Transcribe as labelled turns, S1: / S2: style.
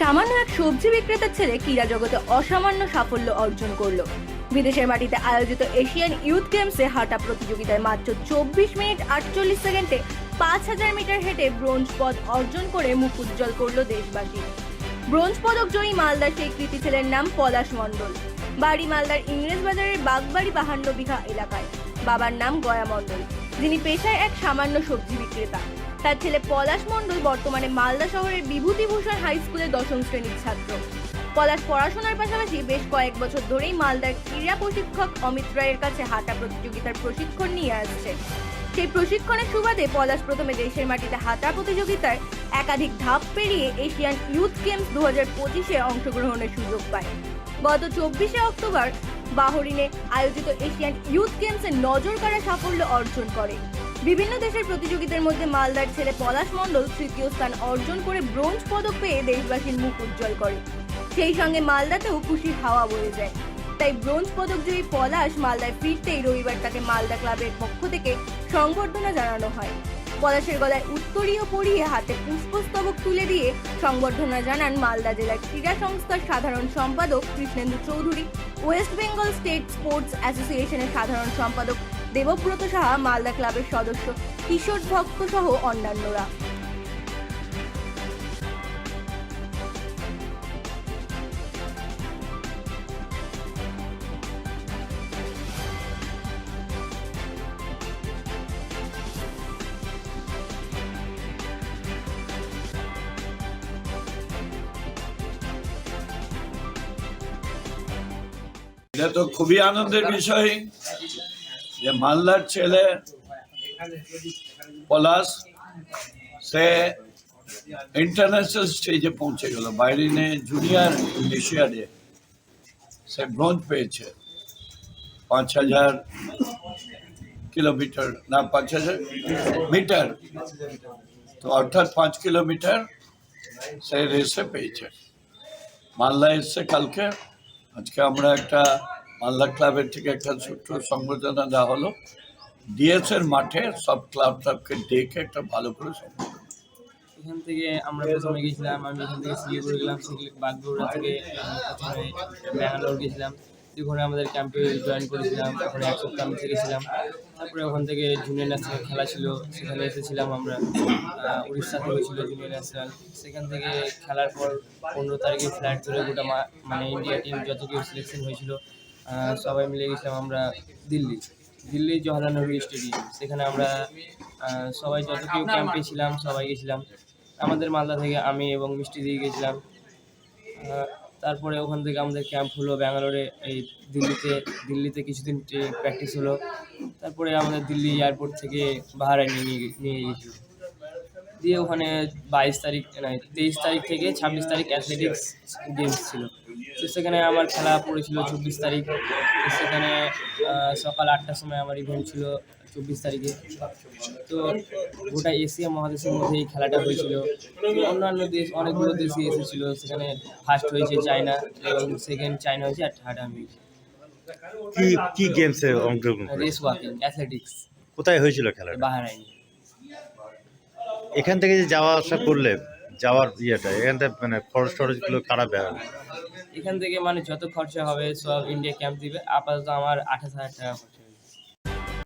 S1: সামান্য এক সবজি বিক্রেতার ছেলে ক্রীড়া জগতে অসামান্য সাফল্য অর্জন করলো। বিদেশের মাটিতে আয়োজিত এশিয়ান ইউথ গেমসে হাঁটা প্রতিযোগিতায় মাত্র 24 মিনিট 48 সেকেন্ডে 5000 মিটার হেঁটে ব্রোঞ্জ পদ অর্জন করে মুখ উজ্জ্বল করলো দেশবাসী। ব্রোঞ্জ পদক জয়ী মালদার সেই কৃতি ছেলের নাম পলাশ মণ্ডল। বাড়ি মালদার ইংরেজবাজারের বাগবাড়ি 52 বিঘা এলাকায়। বাবার নাম গয়া মণ্ডল, যিনি পেশায় এক সামান্য সবজি বিক্রেতা। তার ছেলে পলাশ মণ্ডল বর্তমানে মালদা শহরের বিভূতিভূষণ হাই স্কুলের 10ম শ্রেণীর ছাত্র। পলাশ পড়াশোনার পাশাপাশি বেশ কয়েক বছর ধরেই মালদার ক্রীড়া প্রশিক্ষক অমিত রায়ের কাছে হাঁটা প্রতিযোগিতার প্রশিক্ষণ নিয়ে আসছে। সেই প্রশিক্ষণের সুবাদে পলাশ প্রথমে দেশের মাটিতে হাঁটা প্রতিযোগিতার একাধিক ধাপ পেরিয়ে এশিয়ান ইউথ গেমস 2025-এ অংশগ্রহণের সুযোগ পায়। গত 24শে অক্টোবর বাহরিনে আয়োজিত এশিয়ান ইউথ গেমসে নজর কাড়া সাফল্য অর্জন করে। বিভিন্ন দেশের প্রতিযোগিতার মধ্যে মালদার ছেলে পলাশ মণ্ডল তৃতীয় স্থান অর্জন করে ব্রোঞ্জ পদক পেয়ে দেশবাসীর মুখ উজ্জ্বল করে। সেই সঙ্গে মালদাতেও খুশির হাওয়া বয়ে যায়। তাই ব্রোঞ্জ পদক জয়ী পলাশ মালদায় ফিরতেই রবিবার তাকে মালদা ক্লাবের পক্ষ থেকে সংবর্ধনা জানানো হয়। পলাশের গলায় উত্তরীয় পরিয়ে হাতে পুষ্পস্তবক তুলে দিয়ে সংবর্ধনা জানান মালদা জেলার ক্রীড়া সংস্থার সাধারণ সম্পাদক Krishnendu Chowdhury, West Bengal state sports অ্যাসোসিয়েশনের সাধারণ সম্পাদক দেবব্রত সাহা, মালদা ক্লাবের সদস্য কিশোর ভক্ত সহ অন্যান্যরা।
S2: এটা তো খুবই আনন্দের বিষয় যে মালদার ছেলে পলাশ সে ইন্টারন্যাশনাল স্টেজে পৌঁছে গেল। বাইরিনে জুনিয়র এশিয়াডে সে ব্রোঞ্জ পেয়েছে 5000 কিলোমিটার না 5000 মিটার, তো অর্থাৎ 5 কিলোমিটার সে রেসে পেয়েছে। মালদা এসছে কালকে। আজকে আমরা একটা মালদা ক্লাবের থেকে একটা ছোট্ট সংবর্ধনা দেওয়া হলো। ডিএসের মাঠে সব ক্লাবকে ডেকে একটা ভালো করে সংবর্ধনা।
S3: এখান থেকে আমরা প্রথমে গেছিলাম, আমি এখান থেকে শিলিগুড়ি গেলাম, বাগডোগরা থেকে প্রথমে ব্যাঙ্গালোর গেছিলাম। ওখানে আমাদের ক্যাম্পে জয়েন করেছিলাম, ওখানে 1 সপ্তাহ আমি থেকেছিলাম। তারপরে ওখান থেকে জুনিয়র ন্যাশনাল খেলা ছিল, সেখানে এসেছিলাম আমরা। উড়িষ্যা থেকে ছিল জুনিয়র ন্যাশনাল। সেখান থেকে খেলার পর 15 তারিখে ফ্লাইট ধরে গোটা মানে ইন্ডিয়া টিম যত কেউ সিলেকশন হয়েছিল সবাই মিলে গেছিলাম আমরা দিল্লি জওহরলাল নেহরু স্টেডিয়াম। সেখানে আমরা সবাই যত কেউ ক্যাম্পে ছিলাম সবাই গেছিলাম। আমাদের মালদা থেকে আমি এবং মিষ্টি দিয়ে গেছিলাম। তারপরে ওখান থেকে আমাদের ক্যাম্প হলো ব্যাঙ্গালোরে, এই দিল্লিতে কিছুদিন প্র্যাকটিস হলো। তারপরে আমাদের দিল্লি এয়ারপোর্ট থেকে বাহরাইনে নিয়ে গেছিলো। দিয়ে ওখানে 23 তারিখ থেকে 26 তারিখ অ্যাথলেটিক্স গেমস ছিল। তো সেখানে আমার খেলা পড়েছিল 24 তারিখ। সেখানে সকাল 8টার সময় আমার ইভেন্ট ছিল 24 তারিখে। তো গোটা এশিয়া মহাদেশের মধ্যে এই খেলাটা হয়েছিল। অন্যান্য দেশ অনেকগুলো দেশই এসেছিলো। সেখানে ফার্স্ট হয়েছে চায়না এবং সেকেন্ড চায়না হয়েছে, আর থার্ড আমি হয়েছি।
S4: কি গেমসে অংশগ্রহণ করেছেন?
S3: Race walking, athletics.
S4: কোথায় হয়েছিল খেলাটা?
S3: বাহরাইনে।
S4: এখান থেকে যে যাওয়া আসা করলে যাওয়ার এখান থেকে মানে খরচগুলো কারা বেড়াবে?
S3: এখান থেকে মানে যত খরচা হবে সব ইন্ডিয়া ক্যাম্প দিবে। আপাতত আমার 28,000 টাকা খরচা।